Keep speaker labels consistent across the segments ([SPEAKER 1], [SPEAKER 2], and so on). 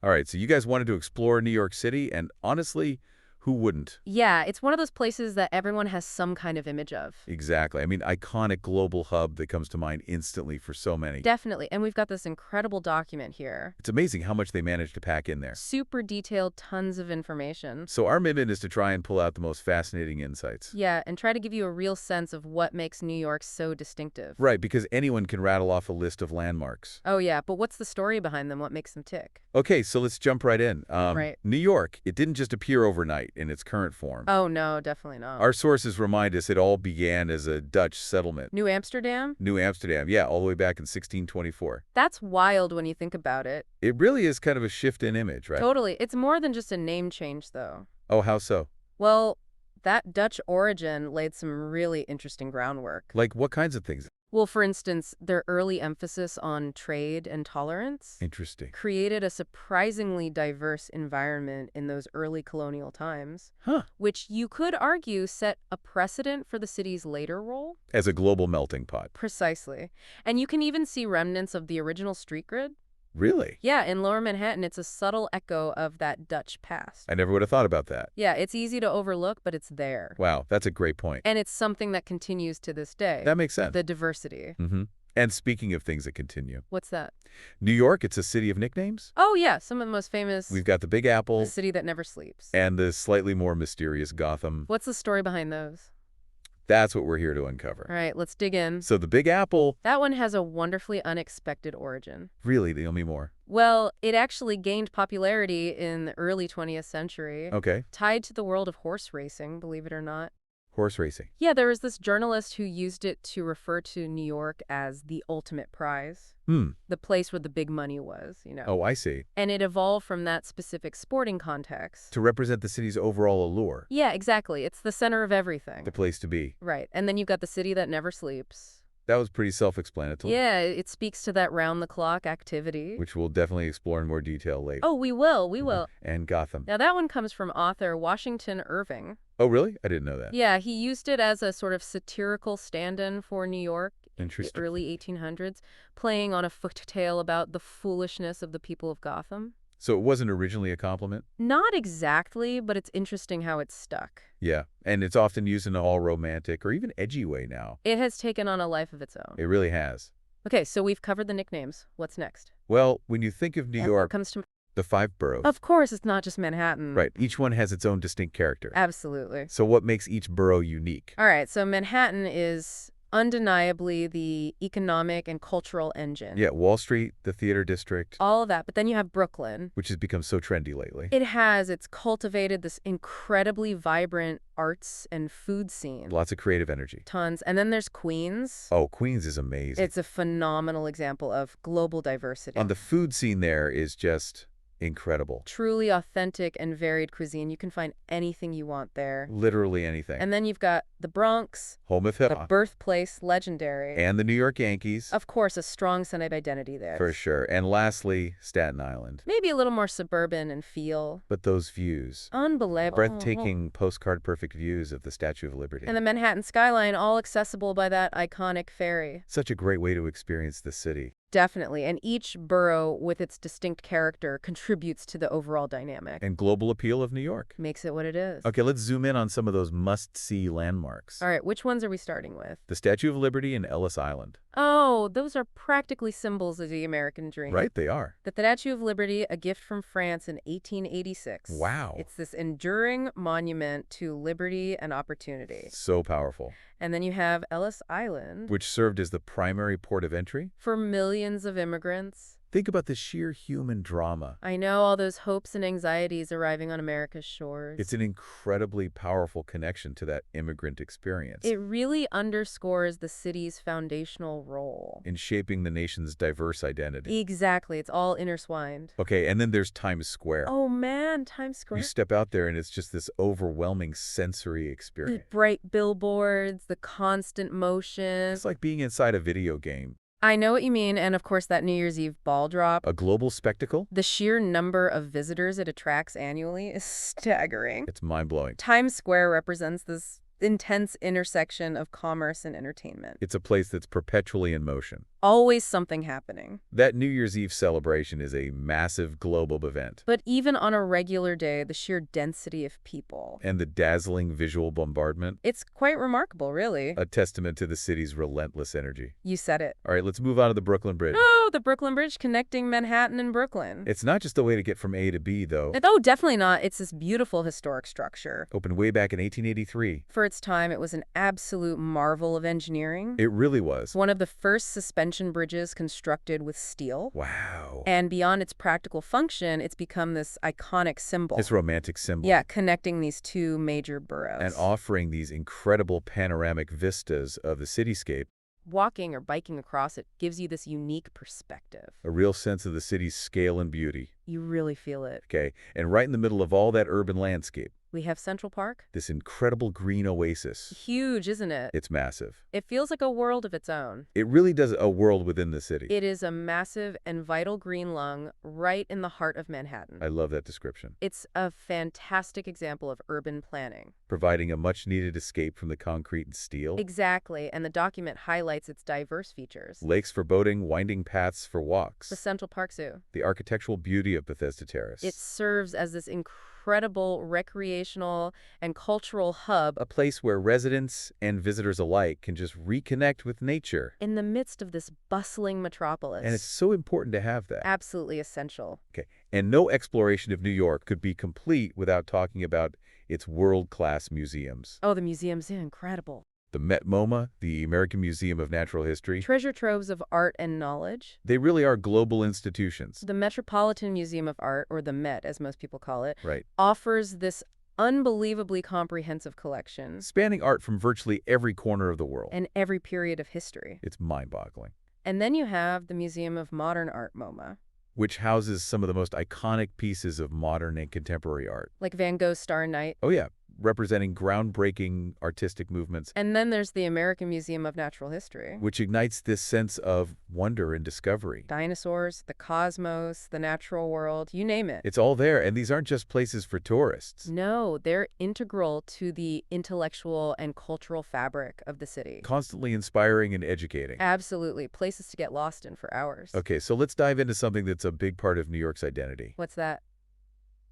[SPEAKER 1] All right, so you guys wanted to explore New York City, and honestly, who wouldn't?
[SPEAKER 2] Yeah, it's one of those places that everyone has some kind of image of.
[SPEAKER 1] Exactly. I mean, iconic global hub that comes to mind instantly for so many.
[SPEAKER 2] Definitely. And we've got this incredible document here.
[SPEAKER 1] It's amazing how much they managed to pack in there.
[SPEAKER 2] Super detailed, tons of information.
[SPEAKER 1] So our mission is to try and pull out the most fascinating insights.
[SPEAKER 2] Yeah, and try to give you a real sense of what makes New York so distinctive.
[SPEAKER 1] Right, because anyone can rattle off a list of landmarks.
[SPEAKER 2] Oh, yeah, but what's the story behind them? What makes them tick?
[SPEAKER 1] Okay, so let's jump right in.
[SPEAKER 2] Right.
[SPEAKER 1] New York, it didn't just appear overnight in its current form.
[SPEAKER 2] Oh, no, definitely not.
[SPEAKER 1] Our sources remind us it all began as a Dutch settlement.
[SPEAKER 2] New Amsterdam?
[SPEAKER 1] New Amsterdam, yeah, all the way back in 1624.
[SPEAKER 2] That's wild when you think about it.
[SPEAKER 1] It really is kind of a shift in image, right?
[SPEAKER 2] Totally. It's more than just a name change, though.
[SPEAKER 1] Oh, how so?
[SPEAKER 2] Well, that Dutch origin laid some really interesting groundwork.
[SPEAKER 1] Like what kinds of things?
[SPEAKER 2] Well, for instance, their early emphasis on trade and tolerance
[SPEAKER 1] Interesting.
[SPEAKER 2] created a surprisingly diverse environment in those early colonial times,
[SPEAKER 1] Huh.
[SPEAKER 2] which you could argue set a precedent for the city's later role.
[SPEAKER 1] As a global melting pot.
[SPEAKER 2] Precisely. And you can even see remnants of the original street grid.
[SPEAKER 1] Really?
[SPEAKER 2] Yeah, in Lower Manhattan, it's a subtle echo of that Dutch past.
[SPEAKER 1] I never would have thought about that.
[SPEAKER 2] Yeah, it's easy to overlook, but it's there.
[SPEAKER 1] Wow, that's a great point.
[SPEAKER 2] And it's something that continues to this day.
[SPEAKER 1] That makes sense.
[SPEAKER 2] The diversity.
[SPEAKER 1] Mm-hmm. And speaking of things that continue,
[SPEAKER 2] What's that?
[SPEAKER 1] New York, it's a city of nicknames.
[SPEAKER 2] Oh, yeah, some of the most famous.
[SPEAKER 1] We've got the Big
[SPEAKER 2] The
[SPEAKER 1] Apple
[SPEAKER 2] city that never sleeps.
[SPEAKER 1] and the slightly more mysterious Gotham.
[SPEAKER 2] What's the story behind those?
[SPEAKER 1] That's what we're here to uncover.
[SPEAKER 2] All right, let's dig in.
[SPEAKER 1] So the Big Apple,
[SPEAKER 2] That one has a wonderfully unexpected origin.
[SPEAKER 1] really, tell me more.
[SPEAKER 2] Well, it actually gained popularity in the early 20th century,
[SPEAKER 1] Okay,
[SPEAKER 2] tied to the world of horse racing, believe it or not.
[SPEAKER 1] horse racing.
[SPEAKER 2] Yeah, there was this journalist who used it to refer to New York as the ultimate prize, the place where the big money was.
[SPEAKER 1] Oh, I see.
[SPEAKER 2] And it evolved from that specific sporting context.
[SPEAKER 1] To represent the city's overall allure.
[SPEAKER 2] Yeah, exactly. It's the center of everything.
[SPEAKER 1] The place to be.
[SPEAKER 2] Right. And then you've got the city that never sleeps.
[SPEAKER 1] That was pretty self-explanatory.
[SPEAKER 2] Yeah, it speaks to that round-the-clock activity.
[SPEAKER 1] Which we'll definitely explore in more detail later.
[SPEAKER 2] Oh, we will. We will.
[SPEAKER 1] And Gotham.
[SPEAKER 2] Now, that one comes from author Washington Irving.
[SPEAKER 1] Oh, really? I didn't know that.
[SPEAKER 2] Yeah, he used it as a sort of satirical stand-in for New York in the
[SPEAKER 1] Interesting.
[SPEAKER 2] early 1800s, playing on a folktale about the foolishness of the people of Gotham.
[SPEAKER 1] So it wasn't originally a compliment?
[SPEAKER 2] Not exactly, but it's interesting how it's stuck.
[SPEAKER 1] Yeah, and it's often used in an all-romantic or even edgy way now.
[SPEAKER 2] It has taken on a life of its own.
[SPEAKER 1] It really has.
[SPEAKER 2] Okay, so we've covered the nicknames. What's next?
[SPEAKER 1] Well, when you think of New
[SPEAKER 2] What
[SPEAKER 1] York,
[SPEAKER 2] comes to...
[SPEAKER 1] the 5 boroughs.
[SPEAKER 2] Of course, it's not just Manhattan.
[SPEAKER 1] Right, each one has its own distinct character.
[SPEAKER 2] Absolutely.
[SPEAKER 1] So what makes each borough unique?
[SPEAKER 2] All right, so Manhattan is undeniably the economic and cultural engine.
[SPEAKER 1] Yeah, Wall Street, the theater district,
[SPEAKER 2] All of that. But then you have Brooklyn.
[SPEAKER 1] which has become so trendy lately.
[SPEAKER 2] It's cultivated this incredibly vibrant arts and food scene.
[SPEAKER 1] Lots of creative energy.
[SPEAKER 2] Tons. And then there's Queens.
[SPEAKER 1] Oh, Queens is amazing.
[SPEAKER 2] It's a phenomenal example of global diversity.
[SPEAKER 1] On the food scene there is just incredible.
[SPEAKER 2] Truly authentic and varied cuisine. You can find anything you want there.
[SPEAKER 1] Literally anything.
[SPEAKER 2] And then you've got the Bronx,
[SPEAKER 1] Home of
[SPEAKER 2] the
[SPEAKER 1] hip-hop.
[SPEAKER 2] birthplace, legendary.
[SPEAKER 1] And the New York Yankees.
[SPEAKER 2] Of course, a strong sense of identity there.
[SPEAKER 1] For sure. And lastly, Staten Island.
[SPEAKER 2] Maybe a little more suburban and feel.
[SPEAKER 1] But those views.
[SPEAKER 2] Unbelievable.
[SPEAKER 1] Breathtaking, postcard-perfect views of the Statue of Liberty.
[SPEAKER 2] And the Manhattan skyline, all accessible by that iconic ferry.
[SPEAKER 1] Such a great way to experience the city.
[SPEAKER 2] Definitely. And each borough, with its distinct character, contributes to the overall dynamic.
[SPEAKER 1] And global appeal of New York.
[SPEAKER 2] Makes it what it is.
[SPEAKER 1] Okay, let's zoom in on some of those must-see landmarks.
[SPEAKER 2] All right, which ones are we starting with?
[SPEAKER 1] The Statue of Liberty and Ellis Island.
[SPEAKER 2] Oh, those are practically symbols of the American dream.
[SPEAKER 1] Right, they are.
[SPEAKER 2] The Statue of Liberty, a gift from France in 1886.
[SPEAKER 1] Wow.
[SPEAKER 2] It's this enduring monument to liberty and opportunity.
[SPEAKER 1] So powerful.
[SPEAKER 2] And then you have Ellis Island.
[SPEAKER 1] Which served as the primary port of entry.
[SPEAKER 2] For millions of immigrants.
[SPEAKER 1] Think about the sheer human drama.
[SPEAKER 2] I know, all those hopes and anxieties arriving on America's shores.
[SPEAKER 1] It's an incredibly powerful connection to that immigrant experience.
[SPEAKER 2] It really underscores the city's foundational role.
[SPEAKER 1] In shaping the nation's diverse identity.
[SPEAKER 2] Exactly. It's all intertwined.
[SPEAKER 1] Okay, and then there's Times Square.
[SPEAKER 2] Oh, man, Times Square.
[SPEAKER 1] You step out there and it's just this overwhelming sensory
[SPEAKER 2] The
[SPEAKER 1] experience.
[SPEAKER 2] bright billboards, the constant motion.
[SPEAKER 1] It's like being inside a video game.
[SPEAKER 2] I know what you mean, and of course that New Year's Eve ball drop.
[SPEAKER 1] A global spectacle?
[SPEAKER 2] The sheer number of visitors it attracts annually is staggering.
[SPEAKER 1] It's mind-blowing.
[SPEAKER 2] Times Square represents this intense intersection of commerce and entertainment.
[SPEAKER 1] It's a place that's perpetually in motion.
[SPEAKER 2] Always something happening.
[SPEAKER 1] That New Year's Eve celebration is a massive global event.
[SPEAKER 2] But even on a regular day, the sheer density of people.
[SPEAKER 1] And the dazzling visual bombardment?
[SPEAKER 2] It's quite remarkable, really.
[SPEAKER 1] A testament to the city's relentless energy.
[SPEAKER 2] You said it.
[SPEAKER 1] All right, let's move on to the Brooklyn Bridge.
[SPEAKER 2] Oh, the Brooklyn Bridge connecting Manhattan and Brooklyn.
[SPEAKER 1] It's not just a way to get from A to B, though.
[SPEAKER 2] Oh, definitely not. It's this beautiful historic structure.
[SPEAKER 1] Opened way back in 1883.
[SPEAKER 2] For its time, it was an absolute marvel of engineering.
[SPEAKER 1] It really was.
[SPEAKER 2] One of the first suspension bridges constructed with steel.
[SPEAKER 1] Wow.
[SPEAKER 2] And beyond its practical function, it's become this iconic symbol.
[SPEAKER 1] It's a romantic symbol.
[SPEAKER 2] Yeah, connecting these two major boroughs.
[SPEAKER 1] And offering these incredible panoramic vistas of the cityscape.
[SPEAKER 2] Walking or biking across it gives you this unique perspective.
[SPEAKER 1] A real sense of the city's scale and beauty.
[SPEAKER 2] You really feel it.
[SPEAKER 1] Okay, and right in the middle of all that urban landscape,
[SPEAKER 2] We have Central Park.
[SPEAKER 1] this incredible green oasis.
[SPEAKER 2] Huge, isn't it?
[SPEAKER 1] It's massive.
[SPEAKER 2] It feels like a world of its own.
[SPEAKER 1] It really does a world within the city.
[SPEAKER 2] It is a massive and vital green lung right in the heart of Manhattan.
[SPEAKER 1] I love that description.
[SPEAKER 2] It's a fantastic example of urban planning.
[SPEAKER 1] Providing a much-needed escape from the concrete and steel.
[SPEAKER 2] Exactly, and the document highlights its diverse features.
[SPEAKER 1] Lakes for boating, winding paths for walks.
[SPEAKER 2] The Central Park Zoo.
[SPEAKER 1] The architectural beauty of Bethesda Terrace.
[SPEAKER 2] It serves as this incredible recreational and cultural hub
[SPEAKER 1] a place where residents and visitors alike can just reconnect with nature.
[SPEAKER 2] in the midst of this bustling metropolis.
[SPEAKER 1] And it's so important to have that.
[SPEAKER 2] absolutely essential.
[SPEAKER 1] Okay. And no exploration of New York could be complete without talking about its world-class museums.
[SPEAKER 2] Oh, the museums are incredible.
[SPEAKER 1] The Met MoMA, the American Museum of Natural History,
[SPEAKER 2] Treasure troves of art and knowledge.
[SPEAKER 1] they really are global institutions.
[SPEAKER 2] The Metropolitan Museum of Art, or the Met as most people call it,
[SPEAKER 1] Right.
[SPEAKER 2] offers this unbelievably comprehensive collection
[SPEAKER 1] Spanning art from virtually every corner of the world.
[SPEAKER 2] and every period of history.
[SPEAKER 1] It's mind-boggling.
[SPEAKER 2] And then you have the Museum of Modern Art, MoMA,
[SPEAKER 1] Which houses some of the most iconic pieces of modern and contemporary art.
[SPEAKER 2] like Van Gogh's Star Night.
[SPEAKER 1] Oh yeah, representing groundbreaking artistic movements,
[SPEAKER 2] And then there's the American Museum of Natural History.
[SPEAKER 1] which ignites this sense of wonder and discovery.
[SPEAKER 2] Dinosaurs, the cosmos, the natural world, you name it.
[SPEAKER 1] It's all there, and these aren't just places for tourists.
[SPEAKER 2] No, they're integral to the intellectual and cultural fabric of the city.
[SPEAKER 1] Constantly inspiring and educating.
[SPEAKER 2] Absolutely. Places to get lost in for hours.
[SPEAKER 1] Okay, so let's dive into something that's a big part of New York's identity.
[SPEAKER 2] What's that?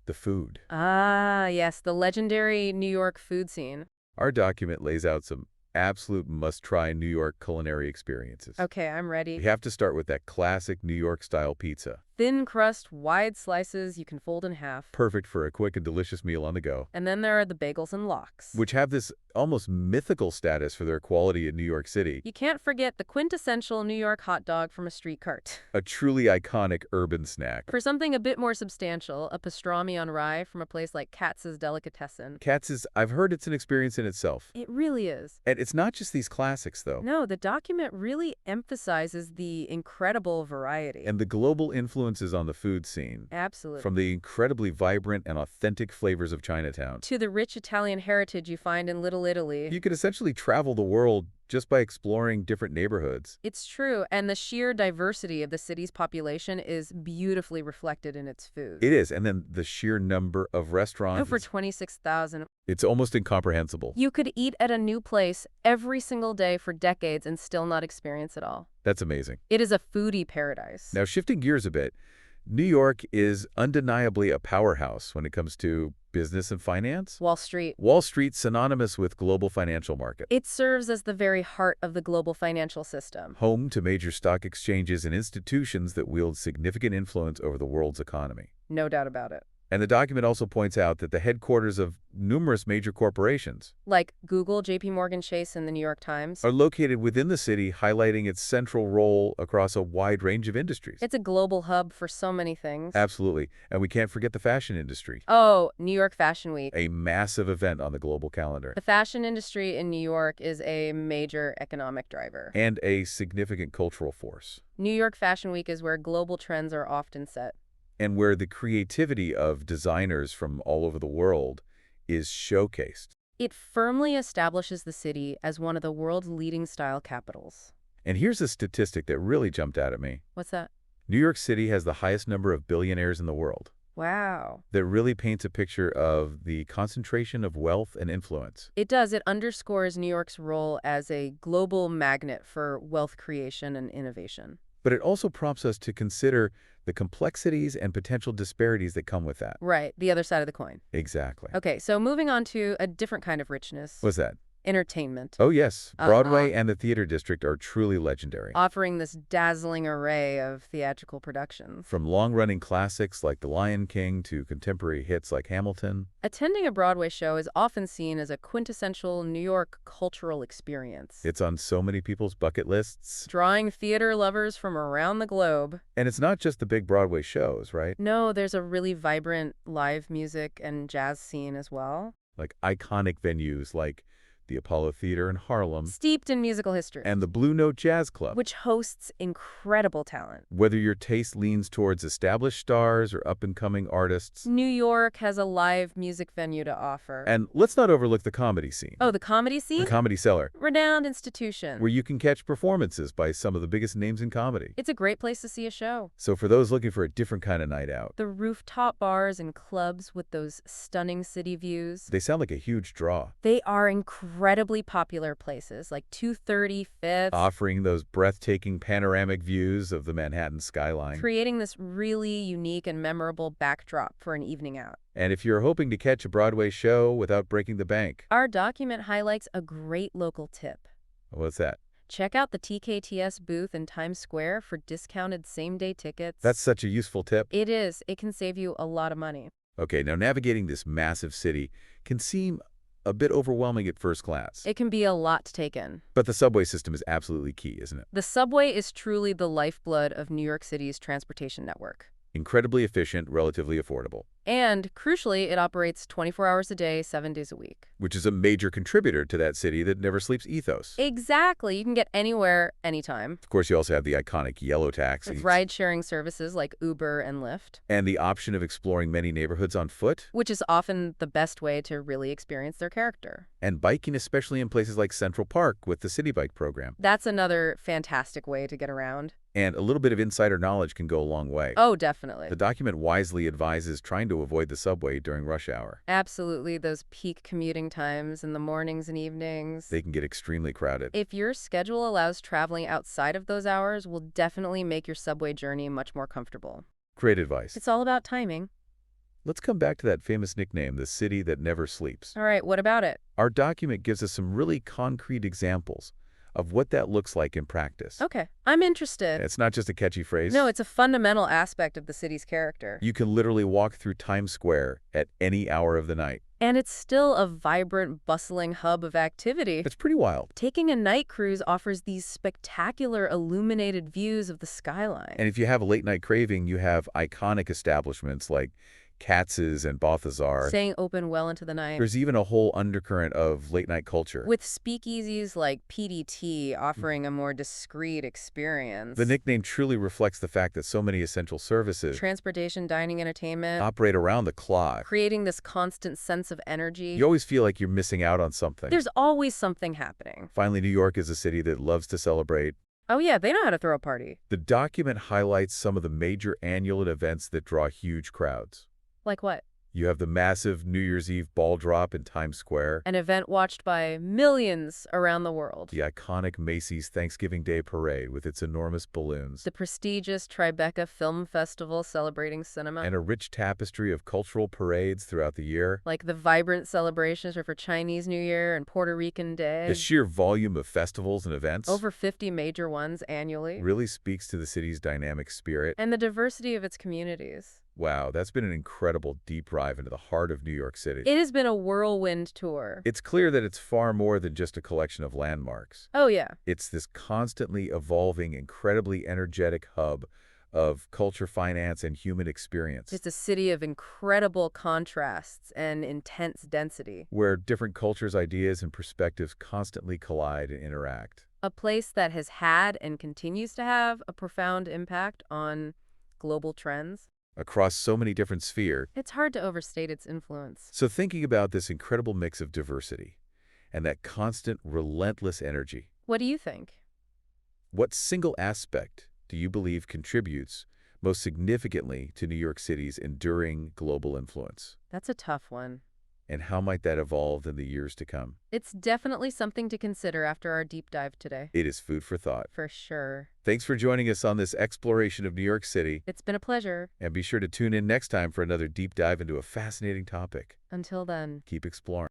[SPEAKER 1] The food.
[SPEAKER 2] Ah, yes, the legendary New York food scene.
[SPEAKER 1] Our document lays out some absolute must-try New York culinary experiences.
[SPEAKER 2] Okay, I'm
[SPEAKER 1] We
[SPEAKER 2] ready.
[SPEAKER 1] have to start with that classic New York-style pizza.
[SPEAKER 2] Thin crust, wide slices you can fold in half.
[SPEAKER 1] Perfect for a quick and delicious meal on the go.
[SPEAKER 2] And then there are the bagels and lox.
[SPEAKER 1] Which have this almost mythical status for their quality in New York City.
[SPEAKER 2] You can't forget the quintessential New York hot dog from a street cart.
[SPEAKER 1] A truly iconic urban snack.
[SPEAKER 2] For something a bit more substantial, a pastrami on rye from a place like Katz's Delicatessen.
[SPEAKER 1] Katz's, I've heard it's an experience in itself.
[SPEAKER 2] It really is.
[SPEAKER 1] And it's not just these classics, though.
[SPEAKER 2] No, the document really emphasizes the incredible variety.
[SPEAKER 1] And the global influences on the food scene.
[SPEAKER 2] Absolutely.
[SPEAKER 1] From the incredibly vibrant and authentic flavors of Chinatown.
[SPEAKER 2] To the rich Italian heritage you find in Little Italy.
[SPEAKER 1] You could essentially travel the world just by exploring different neighborhoods.
[SPEAKER 2] It's true, and the sheer diversity of the city's population is beautifully reflected in its food.
[SPEAKER 1] It is, and then the sheer number of restaurants.
[SPEAKER 2] Over 26,000.
[SPEAKER 1] It's almost incomprehensible.
[SPEAKER 2] You could eat at a new place every single day for decades and still not experience it all.
[SPEAKER 1] That's amazing.
[SPEAKER 2] It is a foodie paradise.
[SPEAKER 1] Now, shifting gears a bit, New York is undeniably a powerhouse when it comes to business and finance.
[SPEAKER 2] Wall Street.
[SPEAKER 1] Wall Street synonymous with global financial market.
[SPEAKER 2] It serves as the very heart of the global financial system.
[SPEAKER 1] Home to major stock exchanges and institutions that wield significant influence over the world's economy.
[SPEAKER 2] No doubt about it.
[SPEAKER 1] And the document also points out that the headquarters of numerous major corporations
[SPEAKER 2] Like Google, JP Morgan Chase, and the New York Times.
[SPEAKER 1] are located within the city, highlighting its central role across a wide range of industries.
[SPEAKER 2] It's a global hub for so many things.
[SPEAKER 1] Absolutely. And we can't forget the fashion industry.
[SPEAKER 2] Oh, New York Fashion Week.
[SPEAKER 1] A massive event on the global calendar.
[SPEAKER 2] The fashion industry in New York is a major economic driver.
[SPEAKER 1] And a significant cultural force.
[SPEAKER 2] New York Fashion Week is where global trends are often set.
[SPEAKER 1] And where the creativity of designers from all over the world is showcased.
[SPEAKER 2] It firmly establishes the city as one of the world's leading style capitals.
[SPEAKER 1] And here's a statistic that really jumped out at me.
[SPEAKER 2] What's that?
[SPEAKER 1] New York City has the highest number of billionaires in the world.
[SPEAKER 2] Wow.
[SPEAKER 1] that really paints a picture of the concentration of wealth and influence.
[SPEAKER 2] It does. It underscores New York's role as a global magnet for wealth creation and innovation.
[SPEAKER 1] But it also prompts us to consider the complexities and potential disparities that come with that.
[SPEAKER 2] Right, the other side of the coin.
[SPEAKER 1] Exactly.
[SPEAKER 2] Okay, so moving on to a different kind of richness,
[SPEAKER 1] What's that?
[SPEAKER 2] entertainment.
[SPEAKER 1] Oh, yes.
[SPEAKER 2] Uh-huh.
[SPEAKER 1] Broadway and the theater district are truly legendary.
[SPEAKER 2] Offering this dazzling array of theatrical productions.
[SPEAKER 1] From long-running classics like The Lion King to contemporary hits like Hamilton.
[SPEAKER 2] Attending a Broadway show is often seen as a quintessential New York cultural experience,
[SPEAKER 1] It's on so many people's bucket lists.
[SPEAKER 2] drawing theater lovers from around the globe.
[SPEAKER 1] And it's not just the big Broadway shows, right?
[SPEAKER 2] No, there's a really vibrant live music and jazz scene as well,
[SPEAKER 1] Like iconic venues like the Apollo Theater in Harlem
[SPEAKER 2] steeped in musical history,
[SPEAKER 1] and the Blue Note Jazz Club.
[SPEAKER 2] which hosts incredible talent.
[SPEAKER 1] Whether your taste leans towards established stars or up-and-coming artists.
[SPEAKER 2] New York has a live music venue to offer.
[SPEAKER 1] And let's not overlook the comedy scene.
[SPEAKER 2] Oh, the Comedy
[SPEAKER 1] The
[SPEAKER 2] Scene?
[SPEAKER 1] Comedy Cellar,
[SPEAKER 2] Renowned institution.
[SPEAKER 1] where you can catch performances by some of the biggest names in comedy.
[SPEAKER 2] It's a great place to see a show.
[SPEAKER 1] So for those looking for a different kind of night out,
[SPEAKER 2] The rooftop bars and clubs with those stunning city views.
[SPEAKER 1] they sound like a huge draw,
[SPEAKER 2] They are incredibly popular places like 230 Fifth,
[SPEAKER 1] offering those breathtaking panoramic views of the Manhattan skyline.
[SPEAKER 2] creating this really unique and memorable backdrop for an evening out.
[SPEAKER 1] And if you're hoping to catch a Broadway show without breaking the bank,
[SPEAKER 2] Our document highlights a great local tip.
[SPEAKER 1] what's that?
[SPEAKER 2] Check out the TKTS booth in Times Square for discounted same-day tickets.
[SPEAKER 1] That's such a useful tip.
[SPEAKER 2] It is. It can save you a lot of money.
[SPEAKER 1] Okay, now navigating this massive city can seem a bit overwhelming at first glance.
[SPEAKER 2] It can be a lot to take in.
[SPEAKER 1] But the subway system is absolutely key, isn't it?
[SPEAKER 2] The subway is truly the lifeblood of New York City's transportation network.
[SPEAKER 1] Incredibly efficient, relatively affordable,
[SPEAKER 2] And, crucially, it operates 24 hours a day, 7 days a week.
[SPEAKER 1] which is a major contributor to that city that never sleeps ethos.
[SPEAKER 2] Exactly. You can get anywhere, anytime.
[SPEAKER 1] Of course, you also have the iconic yellow
[SPEAKER 2] With
[SPEAKER 1] taxis
[SPEAKER 2] ride-sharing services like Uber and Lyft,
[SPEAKER 1] and the option of exploring many neighborhoods on foot
[SPEAKER 2] which is often the best way to really experience their character.
[SPEAKER 1] and biking, especially in places like Central Park with the City Bike program.
[SPEAKER 2] That's another fantastic way to get around.
[SPEAKER 1] And a little bit of insider knowledge can go a long way.
[SPEAKER 2] Oh, definitely.
[SPEAKER 1] The document wisely advises trying to avoid the subway during rush hour.
[SPEAKER 2] Absolutely, those peak commuting times in the mornings and evenings.
[SPEAKER 1] They can get extremely crowded.
[SPEAKER 2] If your schedule allows traveling outside of those hours, will definitely make your subway journey much more comfortable.
[SPEAKER 1] Great advice.
[SPEAKER 2] It's all about timing.
[SPEAKER 1] Let's come back to that famous nickname, the city that never sleeps.
[SPEAKER 2] All right, what about it?
[SPEAKER 1] Our document gives us some really concrete examples of what that looks like in practice.
[SPEAKER 2] Okay, I'm interested.
[SPEAKER 1] It's not just a catchy phrase.
[SPEAKER 2] No, it's a fundamental aspect of the city's character.
[SPEAKER 1] You can literally walk through Times Square at any hour of the night.
[SPEAKER 2] And it's still a vibrant, bustling hub of activity.
[SPEAKER 1] It's pretty wild.
[SPEAKER 2] Taking a night cruise offers these spectacular illuminated views of the skyline.
[SPEAKER 1] And if you have a late-night craving, you have iconic establishments like Katz's and Balthazar.
[SPEAKER 2] Staying open well into the night.
[SPEAKER 1] There's even a whole undercurrent of late-night culture.
[SPEAKER 2] With speakeasies like PDT offering a more discreet experience.
[SPEAKER 1] The nickname truly reflects the fact that so many essential services
[SPEAKER 2] Transportation, dining, entertainment.
[SPEAKER 1] operate around the clock.
[SPEAKER 2] Creating this constant sense of energy.
[SPEAKER 1] You always feel like you're missing out on something.
[SPEAKER 2] There's always something happening.
[SPEAKER 1] Finally, New York is a city that loves to celebrate.
[SPEAKER 2] Oh yeah, they know how to throw a party.
[SPEAKER 1] The document highlights some of the major annual events that draw huge crowds.
[SPEAKER 2] Like what?
[SPEAKER 1] You have the massive New Year's Eve ball drop in Times Square,
[SPEAKER 2] An event watched by millions around the world.
[SPEAKER 1] the iconic Macy's Thanksgiving Day Parade with its enormous balloons,
[SPEAKER 2] The prestigious Tribeca Film Festival celebrating cinema.
[SPEAKER 1] and a rich tapestry of cultural parades throughout the year.
[SPEAKER 2] Like the vibrant celebrations for Chinese New Year and Puerto Rican Day.
[SPEAKER 1] The sheer volume of festivals and events
[SPEAKER 2] Over 50 major ones annually.
[SPEAKER 1] really speaks to the city's dynamic spirit.
[SPEAKER 2] And the diversity of its communities.
[SPEAKER 1] Wow, that's been an incredible deep dive into the heart of New York City.
[SPEAKER 2] It has been a whirlwind tour.
[SPEAKER 1] It's clear that it's far more than just a collection of landmarks.
[SPEAKER 2] Oh yeah.
[SPEAKER 1] It's this constantly evolving, incredibly energetic hub of culture, finance, and human experience,
[SPEAKER 2] It's a city of incredible contrasts and intense density.
[SPEAKER 1] where different cultures, ideas, and perspectives constantly collide and interact.
[SPEAKER 2] A place that has had and continues to have a profound impact on global trends.
[SPEAKER 1] Across so many different spheres.
[SPEAKER 2] It's hard to overstate its influence.
[SPEAKER 1] So thinking about this incredible mix of diversity and that constant, relentless energy,
[SPEAKER 2] What do you think?
[SPEAKER 1] what single aspect do you believe contributes most significantly to New York City's enduring global influence?
[SPEAKER 2] That's a tough one.
[SPEAKER 1] And how might that evolve in the years to come?
[SPEAKER 2] It's definitely something to consider after our deep dive today.
[SPEAKER 1] It is food for thought.
[SPEAKER 2] For sure.
[SPEAKER 1] Thanks for joining us on this exploration of New York City.
[SPEAKER 2] It's been a pleasure.
[SPEAKER 1] And be sure to tune in next time for another deep dive into a fascinating topic.
[SPEAKER 2] Until then.
[SPEAKER 1] Keep exploring.